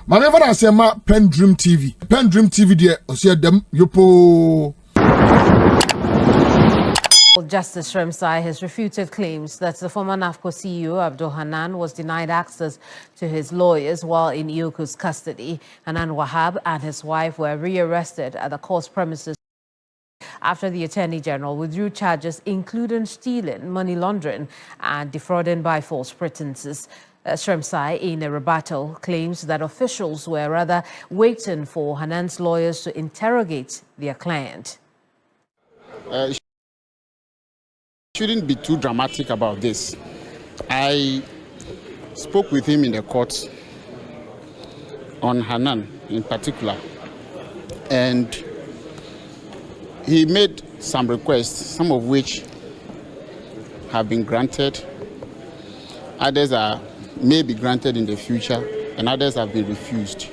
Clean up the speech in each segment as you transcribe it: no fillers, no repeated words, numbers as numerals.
Manever I say ma PENDREAM TV. PENDREAM TV there, osia dem yopo. Justice Shremsai has refuted claims that the former NAFCO CEO, Abdul Hanan, was denied access to his lawyers while in Ioku's custody. Hanan Wahab and his wife were rearrested at the court's premises after the Attorney General withdrew charges including stealing, money laundering, and defrauding by false pretenses. Shremsai, in a rebuttal, claims that officials were rather waiting for Hanan's lawyers to interrogate their client. Shouldn't be too dramatic about this. I spoke with him in the court on Hanan in particular, and he made some requests, some of which have been granted, others may be granted in the future, and others have been refused.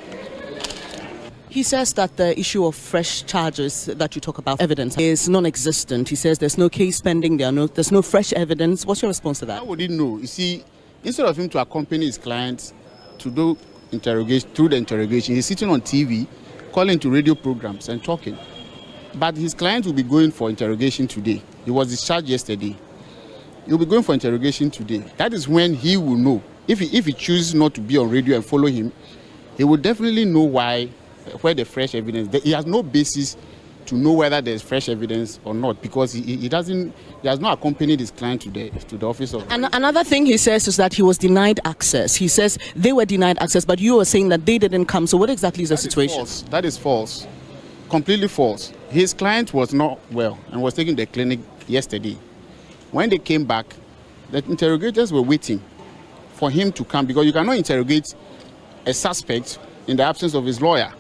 He says that the issue of fresh charges that you talk about, evidence, is non-existent. He says there's no case pending, there's no fresh evidence. What's your response to that? How would he know? You see, instead of him to accompany his clients to do interrogation, through the interrogation, he's sitting on TV, calling to radio programs and talking. But his client will be going for interrogation today. He was discharged yesterday. He'll be going for interrogation today. That is when he will know. If he chooses not to be on radio and follow him, he will definitely know where the fresh evidence. He has no basis to know whether there's fresh evidence or not, because he has not accompanied his client to the office of. And another thing he says is that he was denied access. He says they were denied access, but you were saying that they didn't come. So what exactly is the situation? That is false. Completely false. His client was not well and was taking the clinic yesterday. When they came back, the interrogators were waiting for him to come, because you cannot interrogate a suspect in the absence of his lawyer.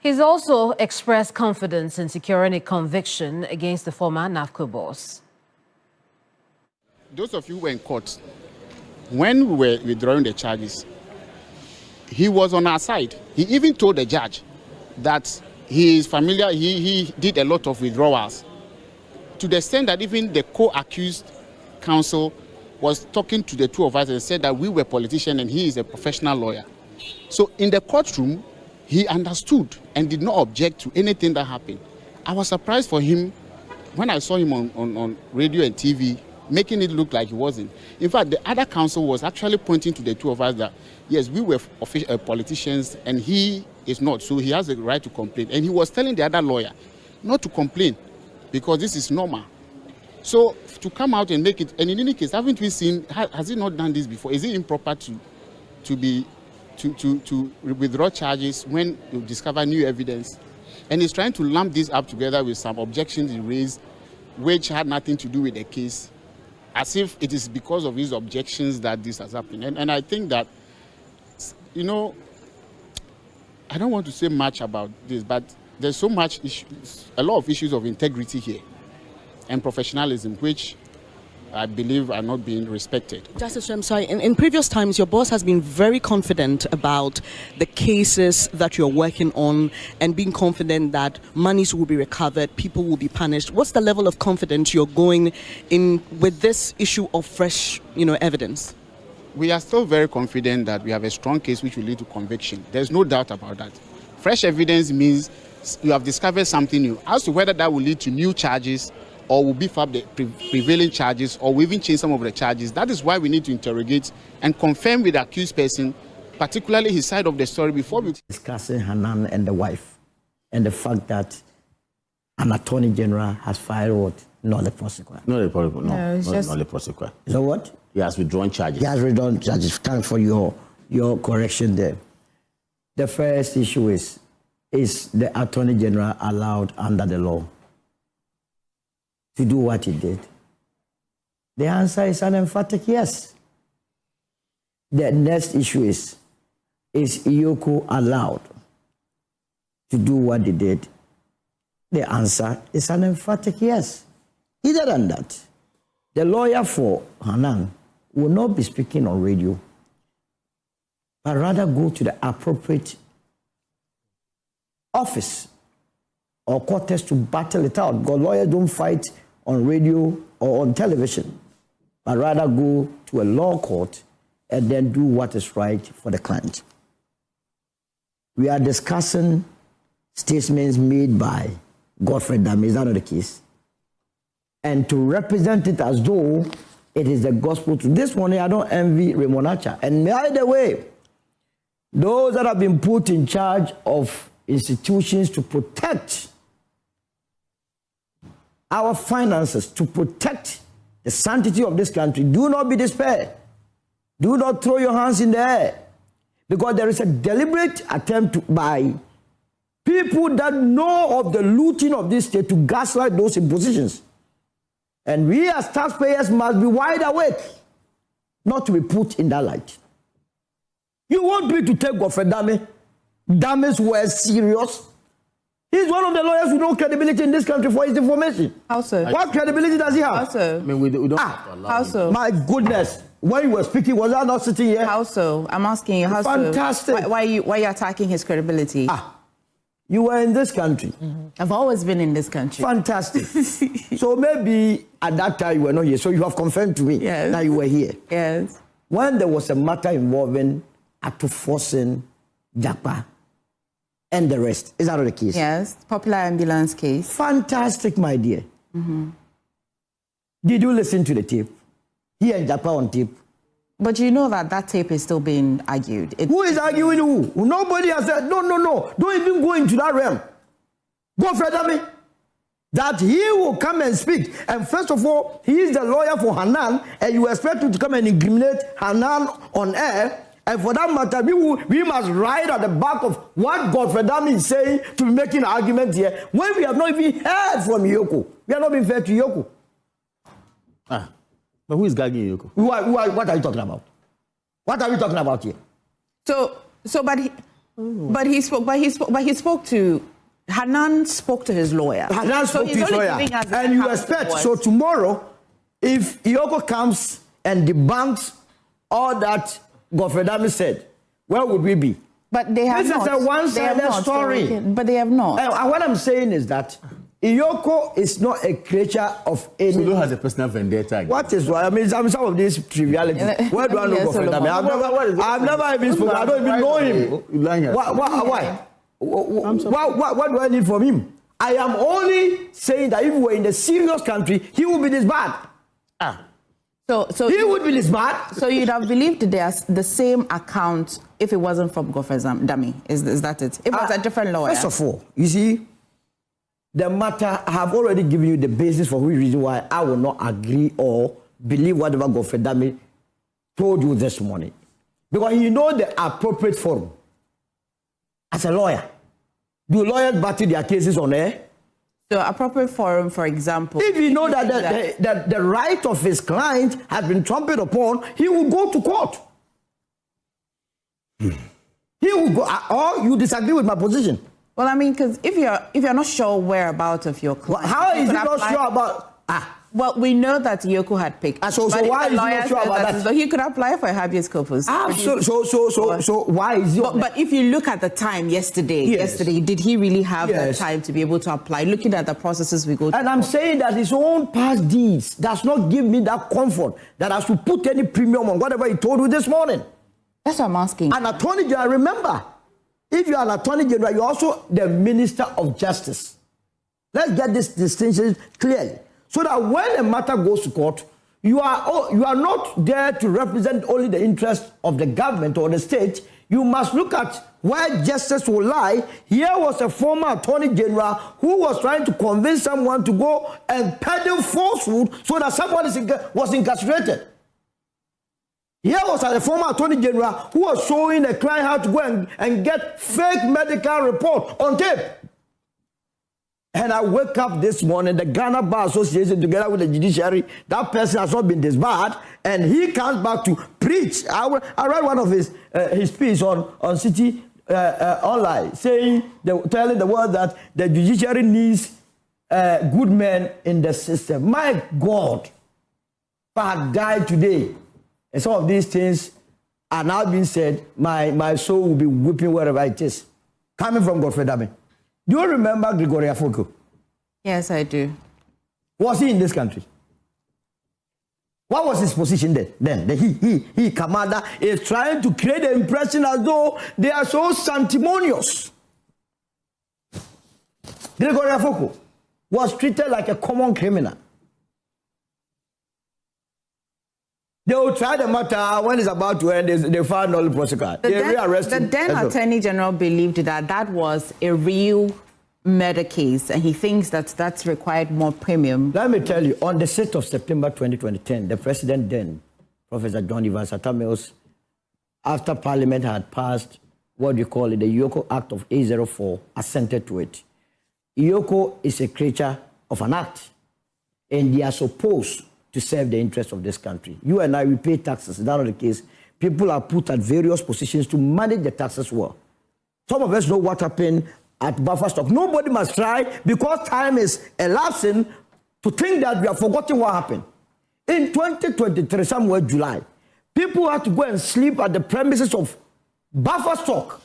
He's also expressed confidence in securing a conviction against the former NAFCO boss. Those of you who were in court, when we were withdrawing the charges, he was on our side. He even told the judge that he is familiar, he did a lot of withdrawals, to the extent that even the co-accused counsel was talking to the two of us and said that we were politicians and he is a professional lawyer. So in the courtroom, he understood and did not object to anything that happened. I was surprised for him when I saw him on radio and TV, making it look like he wasn't. In fact, the other counsel was actually pointing to the two of us that, yes, we were politicians and he is not, so he has the right to complain. And he was telling the other lawyer not to complain because this is normal. So to come out and make it, and in any case, haven't we seen, has he not done this before? Is it improper to withdraw charges when you discover new evidence? And he's trying to lump this up together with some objections he raised, which had nothing to do with the case, as if it is because of his objections that this has happened. And I think that, you know, I don't want to say much about this, but there's so much issues, a lot of issues of integrity here and professionalism, which I believe are not being respected. Justice Shremsai, in previous times, your boss has been very confident about the cases that you're working on and being confident that monies will be recovered, people will be punished. What's the level of confidence you're going in with this issue of fresh, evidence? We are still very confident that we have a strong case which will lead to conviction. There's no doubt about that. Fresh evidence means you have discovered something new. As to whether that will lead to new charges or will beef up the prevailing charges, or will even change some of the charges. That is why we need to interrogate and confirm with the accused person, particularly his side of the story, before we... Discussing Hanan and the wife, and the fact that an attorney general has filed what? Not the prosecutor. Not the prosecutor, not the prosecutor. So what? He has withdrawn charges. He has withdrawn charges. Thanks for your correction there. The first issue is the attorney general allowed under the law to do what he did? The answer is an emphatic yes. The next issue is Ioku allowed to do what he did? The answer is an emphatic yes. Other than that, the lawyer for Hanan will not be speaking on radio, but rather go to the appropriate office or quarters to battle it out, because lawyers don't fight on radio or on television. but rather go to a law court and then do what is right for the client. We are discussing statements made by Godfrey Dame. Is that not the case? And to represent it as though it is the gospel truth. This morning, I don't envy Remonacha. And by the way, those that have been put in charge of institutions to protect our finances, to protect the sanctity of this country, do not be despaired. Do not throw your hands in the air. Because there is a deliberate attempt by people that know of the looting of this state to gaslight those in positions. And we as taxpayers must be wide awake not to be put in that light. You want me to take Godfrey Dame? Dame's words serious? He's one of the lawyers with no credibility in this country for his information. How so? What credibility does he have? How so? I mean, we don't have to allow How him. so? My goodness. When you were speaking, was I not sitting here? How so? I'm asking you, how Fantastic. so? Why are you attacking his credibility? You were in this country. I've always been in this country. Fantastic. So maybe at that time you were not here. So you have confirmed to me that you were here. Yes. When there was a matter involving Atufosin, Japa, and the rest. Is that not the case? Yes. Popular ambulance case. Fantastic, my dear. Did you listen to the tape? Here in Japa on tape. But you know that that tape is still being argued. Who is arguing who? Nobody has said, no. Don't even go into that realm. Go further me. That he will come and speak. And first of all, he is the lawyer for Hanan, and you expect him to come and incriminate Hanan on air. And for that matter, we must ride at the back of what Godfrey Dame is saying to be making arguments here, when we have not even heard from Yoko. We have not been fair to Yoko. But who is gagging Yoko? What are you talking about? What are we talking about here? But he spoke to Hanan spoke to his lawyer. Hanan spoke to his lawyer. And you expect, so tomorrow, if Yoko comes and debunks all that Godfrey Dame said, where would we be? But they have not. This is a one-sided story. But they have not. And what I'm saying is that Yoko is not a creature of any... Sulu has a personal vendetta. What is what? I mean, some of these trivialities. Where do I know Godfrey Dame? I've never even spoken. I don't even know him. Why? What do I need from him? I am only saying that if we were in a serious country, he would be this bad. So he would be this bad. So you'd have believed there's the same account if it wasn't from Godfrey Dame. Is that it? If it was a different lawyer. First of all, you see, the matter, I have already given you the basis for which reason why I will not agree or believe whatever Godfrey Dame told you this morning. Because you know the appropriate forum. As a lawyer, do lawyers battle their cases on air? So appropriate forum, for example. If you know that the right of his client has been trampled upon, he will go to court. He will go, or you disagree with my position. Well, I mean, because if you're not sure whereabouts of your client, how is he not sure about? Well, we know that Yoko had picked. So why is he not sure about that? So he could apply for a habeas corpus. So why is he? But if you look at the time yesterday, did he really have that time to be able to apply? Looking at the processes we go through. And I'm saying that his own past deeds does not give me that comfort that I should put any premium on whatever he told you this morning. That's what I'm asking. An attorney general, remember, if you are an attorney general, you're also the minister of justice. Let's get this distinction clearly. So that when a matter goes to court, you are not there to represent only the interest of the government or the state. You must look at where justice will lie. Here was a former attorney general who was trying to convince someone to go and peddle falsehood so that someone was incarcerated. Here was a former attorney general who was showing a client how to go and get fake medical report on tape. And I wake up this morning, the Ghana Bar Association together with the judiciary, that person has not been disbarred, and he comes back to preach. I read one of his speech on City Online, telling the world that the judiciary needs good men in the system. My God, if I had died today, and some of these things are now being said, my soul will be weeping wherever it is. Coming from Godfrey Dame. Do you remember Gregoria Foko? Yes, I do. Was he in this country? What was his position then? Then he, commander, is trying to create the impression as though they are so sanctimonious. Gregory Afoko was treated like a common criminal. They will try the matter when it's about to end. They found all the prosecutor. They rearrest him. The then Attorney General believed that was a real murder case, and he thinks that that's required more premium. Let me tell you, on the 6th of September 2010, the president then, Professor John Evans Atta Mills, after Parliament had passed what you call it, the Yoko Act of 804, assented to it. Yoko is a creature of an act, and they are supposed to serve the interests of this country. You and I, we pay taxes. That's not the case. People are put at various positions to manage the taxes well. Some of us know what happened at buffer stock. Nobody must try, because time is elapsing, to think that we have forgotten what happened. In 2023, somewhere July, people had to go and sleep at the premises of buffer stock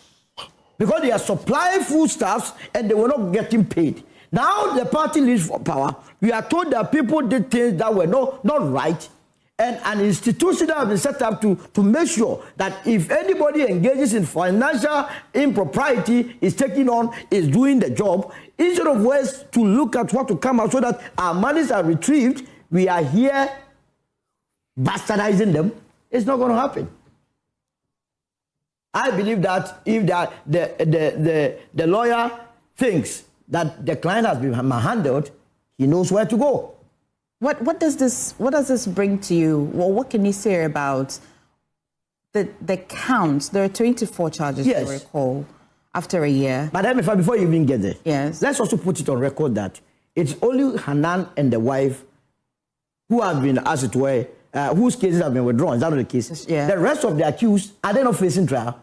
because they are supplying foodstuffs and they were not getting paid. Now the party leaves for power. We are told that people did things that were not right, and an institution that has been set up to make sure that if anybody engages in financial impropriety, is taking on, is doing the job, instead of ways to look at what to come out so that our monies are retrieved, we are here bastardizing them. It's not going to happen. I believe that if the lawyer thinks that the client has been handled, he knows where to go. What does this bring to you? Well, what can you say about the counts? There are 24 charges, yes, to recall, after a year. But before you even get there, yes, let's also put it on record that it's only Hanan and the wife who have been, as it were, whose cases have been withdrawn. Is that not the case? Yeah. The rest of the accused, are they not facing trial?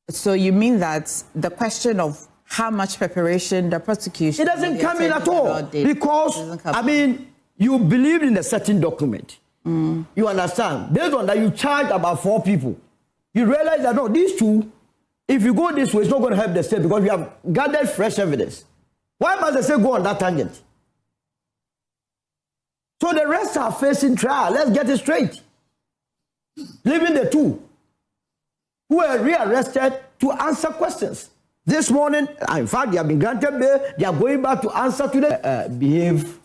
So you mean that the question of how much preparation the prosecution... It doesn't come in at all. Because, I mean, you believe in a certain document. You understand? Based on that, you charge about 4 people. You realize that, no, these 2, if you go this way, it's not going to help the state because we have gathered fresh evidence. Why must the state go on that tangent? So the rest are facing trial. Let's get it straight. Leaving the 2 who were rearrested to answer questions. This morning, in fact, they have been granted bail. They are going back to answer to the behave.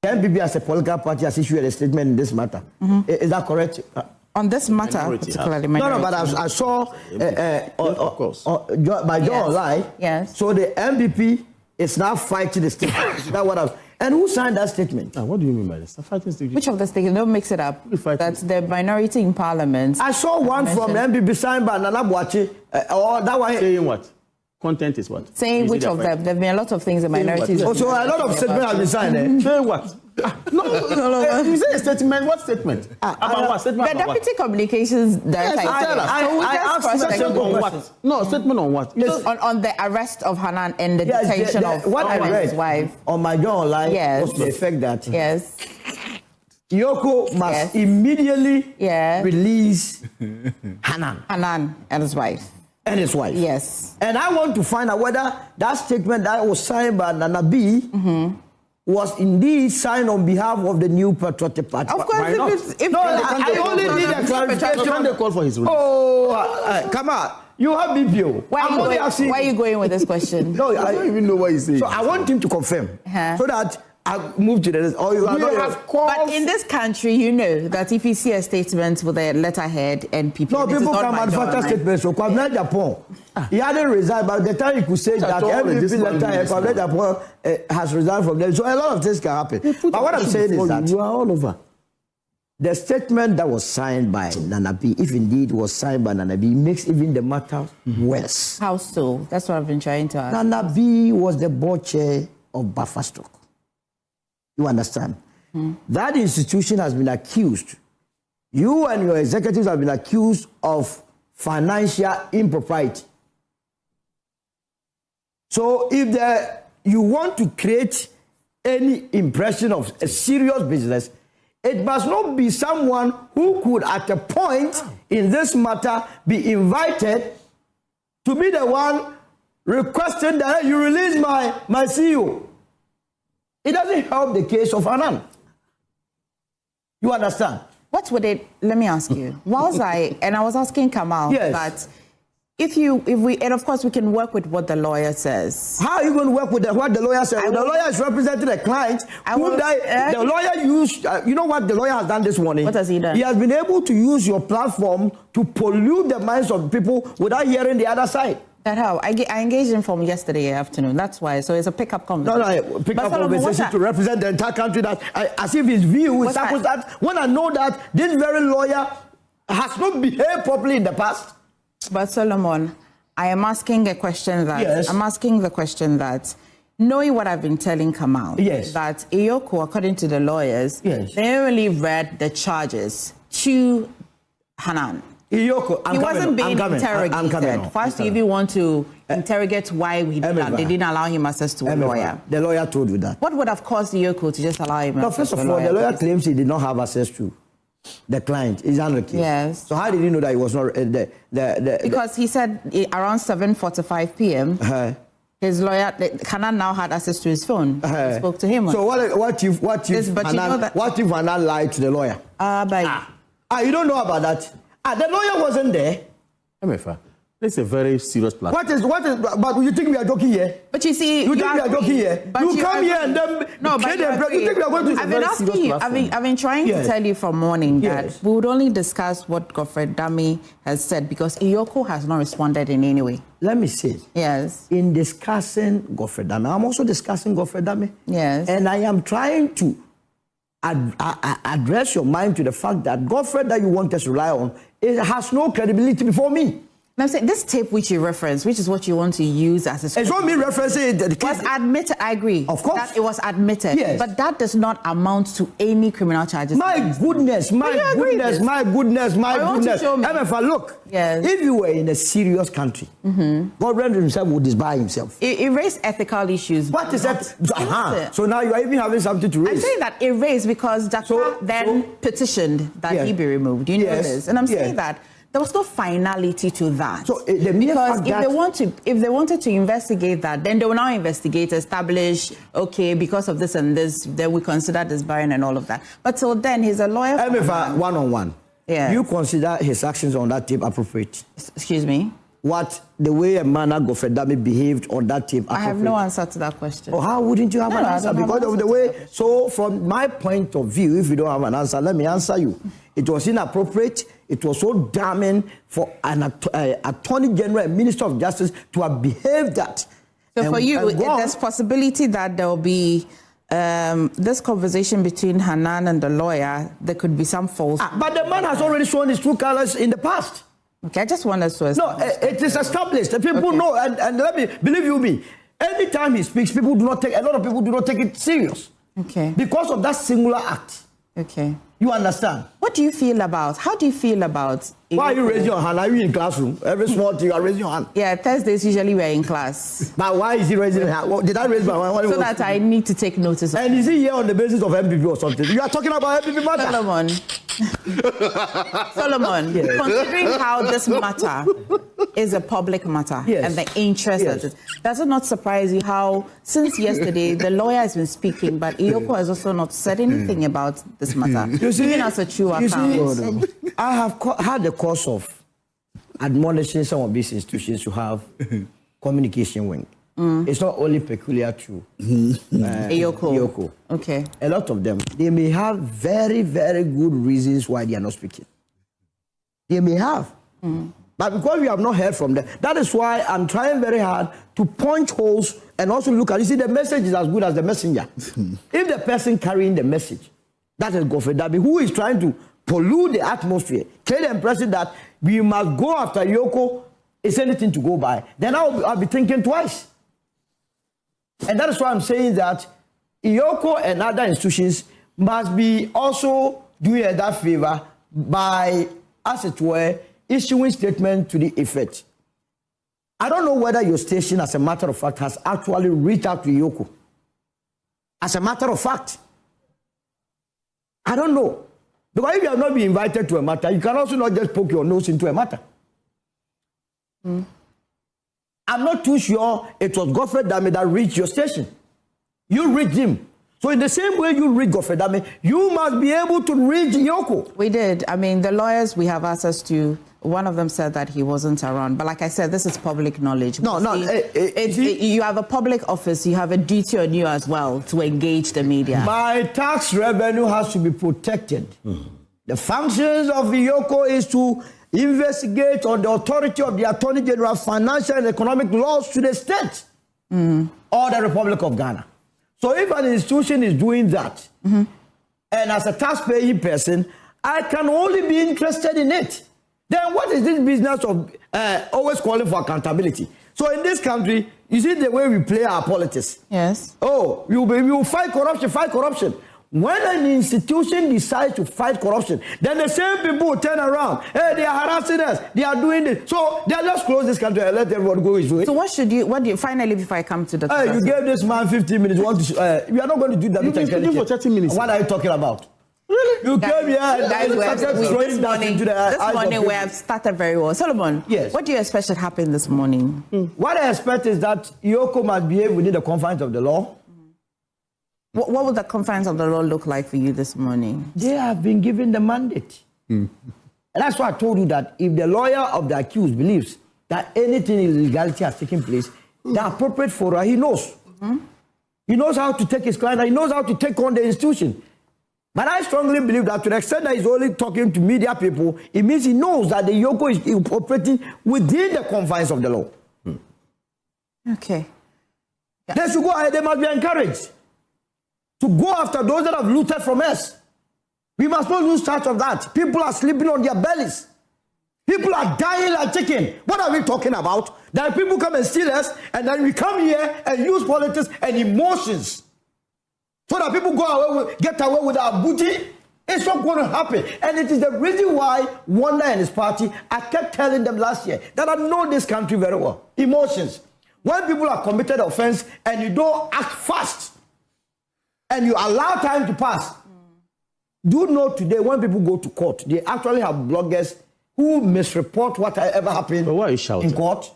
The NPP as a political party has issued a statement in this matter. Is that correct? On this matter, particularly? No, but I saw of course. by John online. Yes. So the NPP is now fighting the statement. That's what I was. And who signed that statement? What do you mean by this? Fighting statement? Which of the statements? Don't mix it up. That's the minority in parliament. I saw one from NPP signed by Nana Boachi. Or that one. Saying what? Content is what? Saying which of them? There have been a lot of things the minorities. Also, a lot of statements have been signed. Say what? No. You say a statement. What statement? About what? Statement the Deputy Communications Director. I asked statement on what? No, statement on what? On the arrest of Hanan and the detention of his wife. On my John online, yes, was the effect that Yoko must immediately release Hanan and his wife. Yes. And I want to find out whether that statement that was signed by Nana B was indeed signed on behalf of the New Patriotic Party. Of course, I only need a clarification. When they call for his release. Come on. You have BPO. Where are you going with this question? No, I don't even know what he's saying. So I want him to confirm so that I move to the next. But in this country, you know that if you see a statement with a letterhead and people... No, people can manufacture statements. So, Kwabena Japan, he hadn't resigned, but the time he could say that MVP letterhead, Kwabena Japan has resigned from them. So a lot of things can happen. But what I'm saying is that you are all over. The statement that was signed by Nana B, if indeed was signed by Nana B, makes even the matter worse. How so? That's what I've been trying to ask. Nana B was the board chair of Buffer Stock. You understand? That institution has been accused. You and your executives have been accused of financial impropriety. So if you want to create any impression of a serious business, it must not be someone who could at a point in this matter be invited to be the one requesting that you release my CEO. It doesn't help the case of Hanan. You understand? What would it? Let me ask you. I was asking Kamal that and of course we can work with what the lawyer says. How are you going to work with what the lawyer says? The lawyer is representing the client. The lawyer used. You know what the lawyer has done this morning? What has he done? He has been able to use your platform to pollute the minds of people without hearing the other side. That how? I engaged him from yesterday afternoon. That's why. So it's a pickup conversation. No, pickup conversation to represent the entire country. That as if his view is that when I know that this very lawyer has not behaved properly in the past. But Solomon, I am asking a question that I'm asking the question that, knowing what I've been telling Kamal, that Iyoko, according to the lawyers, they only read the charges to Hanan. Iyoko, he wasn't being interrogated. First, if you want to interrogate why he did that, they didn't allow him access to a lawyer. The lawyer told you that. What would have caused Iyoko to just allow him access to a lawyer? No, first of all, the lawyer claims he did not have access to the client. Is that the case? Yes. So how did he know that he was not because he said around 7:45 p.m. His lawyer, Hanan, now had access to his phone. He spoke to him. So what if Hanan lied to the lawyer? You don't know about that. The lawyer wasn't there. MFA, this is a very serious platform. What is? But you think we are joking here? But you see, you think we are joking here? You come here and then you think we are going to? I've been asking you. I've been trying to tell you from morning that we would only discuss what Godfred Dami has said because Iyoko has not responded in any way. Let me say. Yes. In discussing Godfred Dami, I'm also discussing Godfred Dami. Yes. And I am trying to address your mind to the fact that Godfred that you want us to rely on, it has no credibility before me. Now, I'm saying this tape which you reference, which is what you want to use as a... It's not me referencing it. It was admitted, I agree. Of course. That it was admitted. Yes. But that does not amount to any criminal charges. My goodness. MFA, look. Yes. If you were in a serious country, Godfred himself would disbar himself. It raised ethical issues. What is that? So now you are even having something to raise. I'm saying that it raised because Dakar then petitioned that he be removed. You know this. And I'm saying that there was no finality to that. So because if they wanted to investigate that, then they will now investigate, establish, okay, because of this and this, then we consider this barren and all of that. But till then, he's a lawyer. MFA, one-on-one. Yeah. You consider his actions on that tape appropriate? Excuse me? The way a man like Godfred Dami behaved on that tape appropriate? I have no answer to that question. Oh, how wouldn't you have an answer? Because of the way. So from my point of view, if you don't have an answer, let me answer you. It was inappropriate. It was so damning for an Attorney General and Minister of Justice to have behaved that. So for you, there's possibility that there will be this conversation between Hanan and the lawyer, there could be some false... but the man has already shown his true colors in the past. Okay, I just want us to establish. No, it is established. The people know, and let me, believe you me, anytime he speaks, a lot of people do not take it serious. Okay. Because of that singular act. Okay. You understand? How do you feel about... Why are you raising your hand? Are you in classroom? Every small thing, you are raising your hand. Yeah, Thursdays usually we're in class. But why is he raising his hand? Well, did I raise my hand? So that I need to take notice of. And is he here on the basis of MPP or something? You are talking about MPP matter. Solomon, considering how this matter is a public matter and the interest of it, does it not surprise you how, since yesterday, the lawyer has been speaking, but Iyoko has also not said anything about this matter, giving us a true account? I have had the course of admonishing some of these institutions to have communication wing. It's not only peculiar to Iyoko. Okay. A lot of them, they may have very, very good reasons why they are not speaking. They may have. But because we have not heard from them, that is why I'm trying very hard to punch holes and also look at, you see, the message is as good as the messenger. If the person carrying the message, that is Godfred Dami, who is trying to pollute the atmosphere, tell the impression that we must go after Iyoko, is anything to go by, then I'll be thinking twice. And that is why I'm saying that Iyoko and other institutions must be also doing that favor by, as it were, issuing statement to the effect. I don't know whether your station, as a matter of fact, has actually reached out to Iyoko. As a matter of fact. I don't know. Because if you have not been invited to a matter, you can also not just poke your nose into a matter. I'm not too sure it was Godfred Dami that reached your station. You reached him. So in the same way you read Godfrey Dame, you must be able to read Yoko. We did. I mean, the lawyers we have access to, one of them said that he wasn't around. But like I said, this is public knowledge. You have a public office. You have a duty on you as well to engage the media. My tax revenue has to be protected. The functions of the Yoko is to investigate on the authority of the Attorney General financial and economic laws to the state or the Republic of Ghana. So if an institution is doing that, and as a taxpaying person, I can only be interested in it. Then what is this business of always calling for accountability? So in this country, you see the way we play our politics. Yes. Oh, we will fight corruption, fight corruption. When an institution decides to fight corruption, then the same people will turn around. Hey, they are harassing us. They are doing this. So they are just close this country and let everyone go his way. So what do you finally, before I come to the... Hey, you gave this man 15 minutes. We are not going to do that. You've been speaking for 30 minutes. What are you talking about? Really? You came here. This morning we have started very well. Solomon, yes. What do you expect should happen this morning? What I expect is that Yoko must behave within the confines of the law. What would the confines of the law look like for you this morning? They have been given the mandate. And that's why I told you that if the lawyer of the accused believes that anything illegality has taken place, the appropriate forum, he knows. He knows how to take his client, he knows how to take on the institution. But I strongly believe that to the extent that he's only talking to media people, it means he knows that the Yoko is operating within the confines of the law. Okay. Yeah. They should go ahead, they must be encouraged to go after those that have looted from us. We must not lose sight of that. People are sleeping on their bellies. People are dying like chicken. What are we talking about? That people come and steal us, and then we come here and use politics and emotions so that people get away with our booty. It's not going to happen. And it is the reason why Wanda and his party, I kept telling them last year that I know this country very well. Emotions. When people have committed offense and you don't act fast, and you allow time to pass. Do know today when people go to court, they actually have bloggers who misreport whatever happened in court.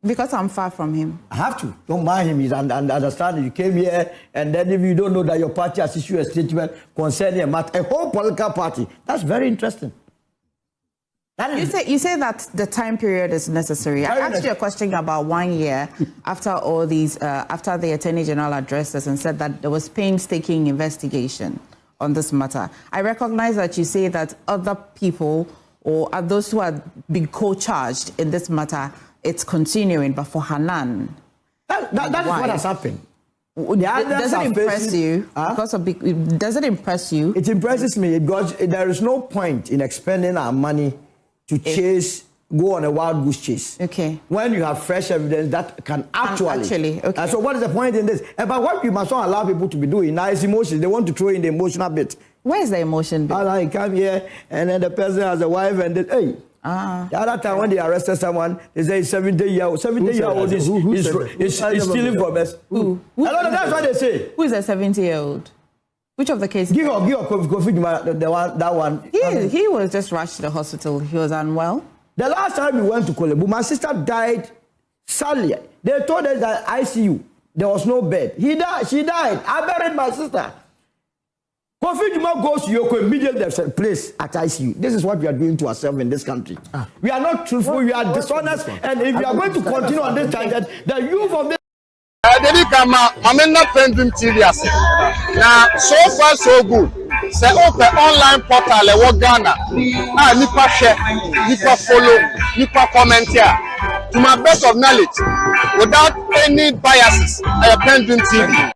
Because I'm far from him. I have to. Don't mind him. He's understanding. You came here, and then if you don't know that your party has issued a statement concerning a whole political party, that's very interesting. You say that the time period is necessary. I asked you a question about 1 year after all these, after the Attorney General addressed us and said that there was painstaking investigation on this matter. I recognize that you say that other people or those who have been co-charged in this matter, it's continuing, but for Hanan, that is what has happened. Does it impress you? Does it impress you? It impresses me because there is no point in expending our money to go on a wild goose chase. Okay. When you have fresh evidence that can actually. Okay. So what is the point in this? But what you must not allow people to be doing now is emotions. They want to throw in the emotional bit. Where is the emotion bit? I come here and then the person has a wife and then, hey. The other time when they arrested someone, they say 70-year-old. 70-year-old is stealing from us. Who? That's what they say. Who is a 70-year-old? Which of the cases? Give that one. He was just rushed to the hospital. He was unwell. The last time we went to Kolebu, my sister died sadly. They told us that ICU, there was no bed. She died. I buried my sister. Kofi Juma goes to Yoko immediately, there's a place at ICU. This is what we are doing to ourselves in this country. We are not truthful, we are dishonest, and if we are going to continue on this tangent, the youth of this... PENDREAM TV. Now, so far so good. Say open online portal le Ghana. Nipa share, nipa follow, nipa comment here. To my best of knowledge, without any biases, PENDREAM TV.